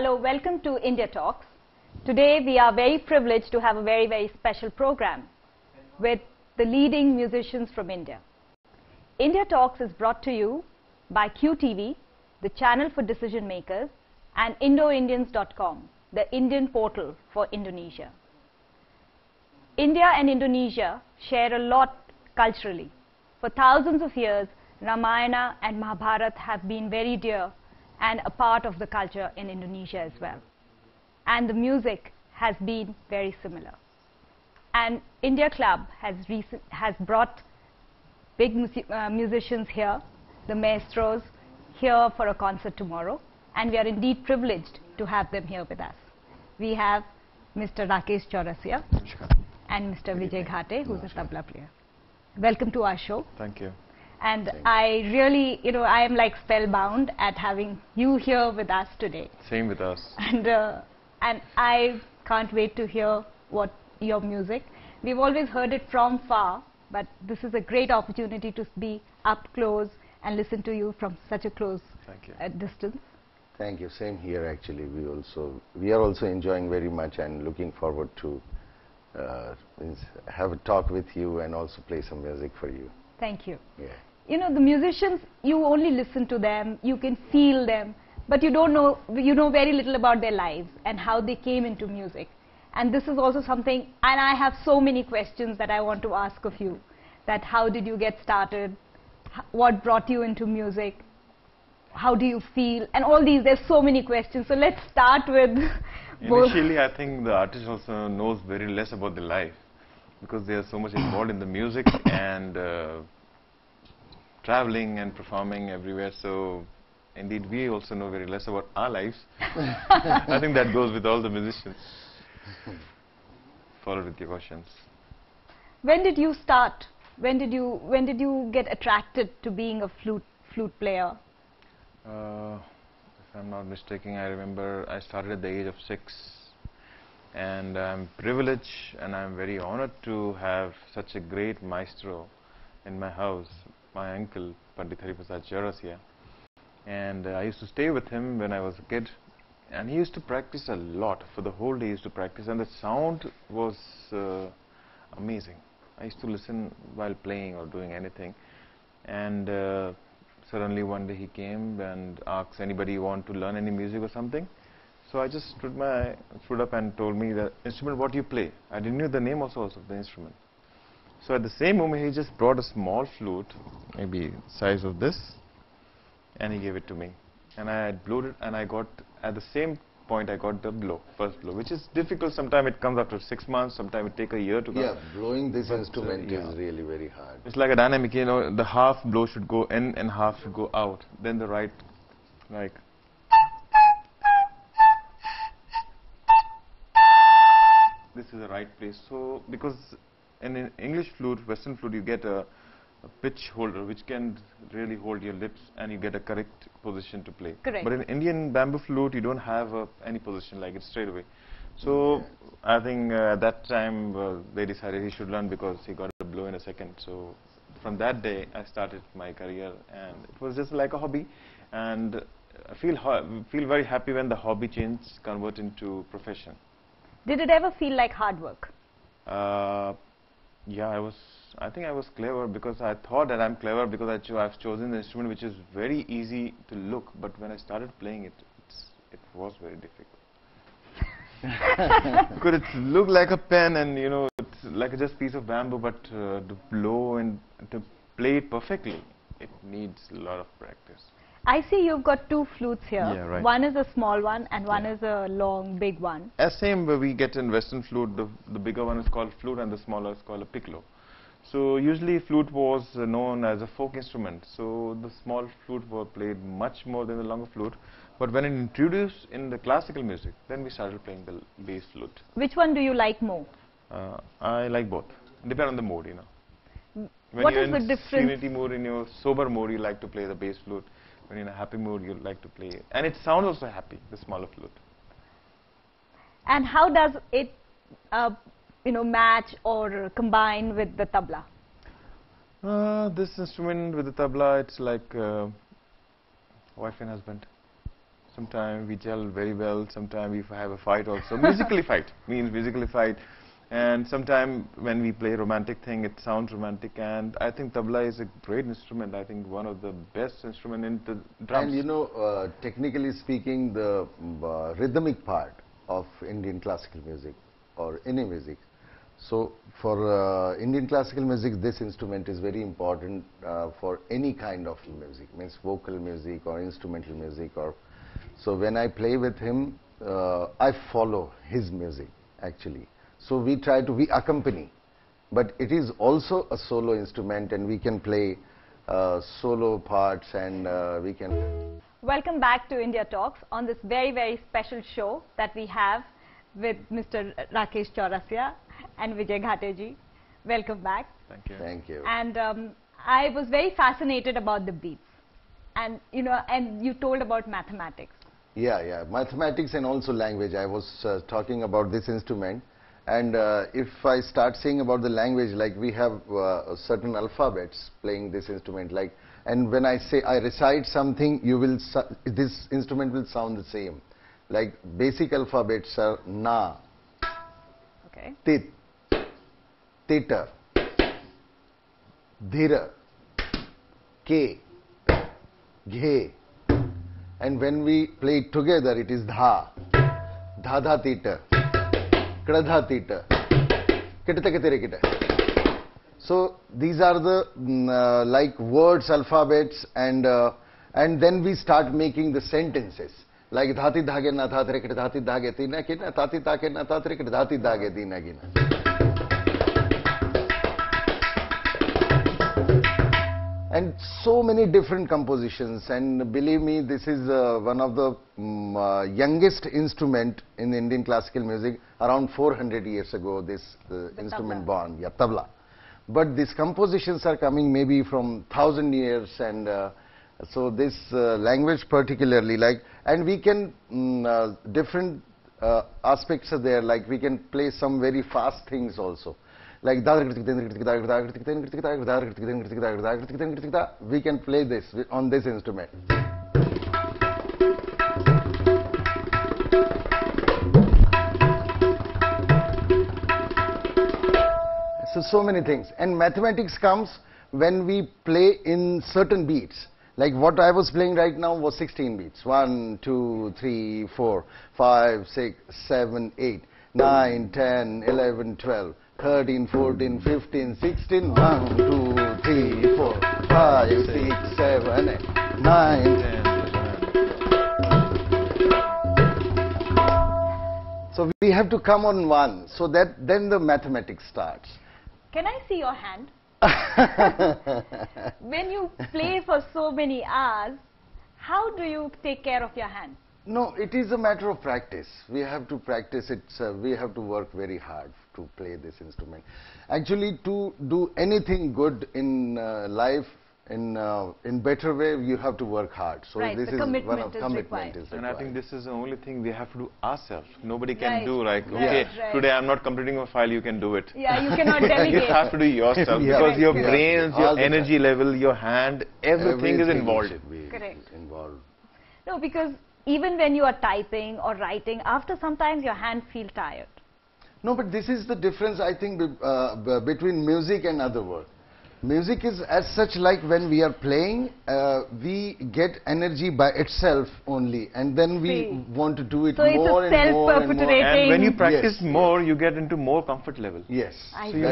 Hello, welcome to India Talks. Today we are very privileged to have a very, very special program with the leading musicians from India. India Talks is brought to you by QTV, the channel for decision makers, and Indoindians.com, the Indian portal for Indonesia. India and Indonesia share a lot culturally. For thousands of years, Ramayana and Mahabharata have been very dear and a part of the culture in Indonesia as well. And the music has been very similar. And India Club has brought big musicians here, the maestros, here for a concert tomorrow. And we are indeed privileged to have them here with us. We have Mr. Rakesh Chaurasia and Mr. Vijay Ghate, who's a tabla player. Welcome to our show. Thank you. And I really, I am like spellbound at having you here with us today. Same with us. And I can't wait to hear what your music. We've always heard it from far, but this is a great opportunity to be up close and listen to you from such a close distance. Thank you. Same here actually. We are also enjoying very much and looking forward to have a talk with you and also play some music for you. Thank you. Yeah. The musicians, you only listen to them, you can feel them, but you know very little about their lives and how they came into music. And this is also something, and I have so many questions that I want to ask of you, that how did you get started, what brought you into music, how do you feel, and all these, there's so many questions. So let's start with Initially, I think the artist also knows very less about the life, because they are so much involved in the music and traveling and performing everywhere. So indeed we also know very less about our lives. I think that goes with all the musicians. Follow with your questions. When did you start? When did you get attracted to being a flute player? If I'm not mistaken, I remember I started at the age of 6, and I'm privileged and I'm very honored to have such a great maestro in my house, my uncle Pandit Chaurasia. And I used to stay with him when I was a kid, and he used to practice a lot. For the whole day he used to practice, and the sound was amazing. I used to listen while playing or doing anything, and suddenly one day he came and asked anybody want to learn any music or something. So I just stood up and told me the instrument what you play. I didn't know the name also of the instrument. So at the same moment he just brought a small flute, maybe size of this, and he gave it to me. And I blew it, and I got, at the same point I got the first blow, which is difficult. Sometimes it comes after 6 months, sometimes it takes a year to come. Yeah, blowing this instrument is really very hard. It's like a dynamic, the half blow should go in and half should go out. Then the right, like, this is the right place. So, because in an English flute, Western flute, you get a pitch holder which can really hold your lips, and you get a correct position to play. Correct. But in Indian bamboo flute, you don't have any position like it straight away. So I think at that time they decided he should learn because he got a blow in a second. So from that day I started my career, and it was just like a hobby, and I feel very happy when the hobby convert into profession. Did it ever feel like hard work? Yeah, I think I was clever, because I thought that I'm clever because I've chosen the instrument which is very easy to look, but when I started playing it, it was very difficult. Because it looked like a pen, and it's like just a piece of bamboo, but to blow and to play it perfectly, it needs a lot of practice. I see you've got 2 flutes here. Yeah, right. One is a small one and one is a long, big one. As same way we get in Western flute, the bigger one is called flute and the smaller is called a piccolo. So usually flute was known as a folk instrument, so the small flute was played much more than the longer flute. But when it introduced in the classical music, then we started playing the bass flute. Which one do you like more? I like both. Depend on the mood, When what you're is the in difference? serenity mood, in your sober mood, you like to play the bass flute. When you're in a happy mood, you like to play it. And it sounds also happy, the smaller flute. And how does it match or combine with the tabla? This instrument with the tabla, it's like wife and husband. sometimes we gel very well, sometimes we have a fight also. Musically fight, means musically fight. And sometimes when we play romantic thing, it sounds romantic. And I think tabla is a great instrument. I think one of the best instrument in the drums. And you know, technically speaking, the rhythmic part of Indian classical music or any music. So for Indian classical music, this instrument is very important for any kind of music, means vocal music or instrumental music. Or so when I play with him, I follow his music actually. So we accompany, but it is also a solo instrument, and we can play solo parts, and we can. Welcome back to India Talks on this very, very special show that we have with Mr. Rakesh Chaurasia and Vijay Ghate ji. Welcome back. Thank you. Thank you. And I was very fascinated about the beats, and you told about mathematics. Yeah, mathematics and also language. I was talking about this instrument. And if I start saying about the language, like we have certain alphabets playing this instrument, like, and when I say I recite something, this instrument will sound the same. Like basic alphabets are na, Okay. tit, teta, dhira, ke, ghe, and when we play it together, it is dha, dha teta. So these are the like words, alphabets, and then we start making the sentences like dhati dhage na dhatre kit dhati dhage tina kina tati take na tatre kit dhati dhage tina kina. And so many different compositions, and believe me, this is one of the youngest instrument in Indian classical music. Around 400 years ago, this instrument born, yeah, tabla. But these compositions are coming maybe from 1,000 years, and so this language particularly, like, and we can different aspects are there. Like we can play some very fast things also. Like we can play this on this instrument. So many things. And mathematics comes when we play in certain beats. Like what I was playing right now was 16 beats. 1, 2, 3, 4, 5, 6, 7, 8, 9, 10, 11, 12. 13, 14, 15, 16, 1, 2, 3, 4, 5, 6, 7, 8, 9, 10. So we have to come on one, so that then the mathematics starts. Can I see your hand? When you play for so many hours, how do you take care of your hand? No, it is a matter of practice. We have to practice it. We have to work very hard to play this instrument. Actually, to do anything good in life, in better way, you have to work hard. So right, this the is commitment one of is commitment required. And I think this is the only thing we have to do ourselves. Nobody can Right. do like, Right, okay, right. today I'm not completing a file, you can do it. Yeah, you cannot You delegate. have to do yourself Yeah. because your Correct. brains, All your the energy time. level, your hand, everything is involved. should be Correct. involved. No, because even when you are typing or writing, after sometimes your hand feels tired. No, but this is the difference, I think, between music and other work. Music is as such, like when we are playing, we get energy by itself only, and then we See. want to do it So it's a more and more and more. self-perpetuating- And when you practice Yes. more, you get into more comfort level. Yes. I So you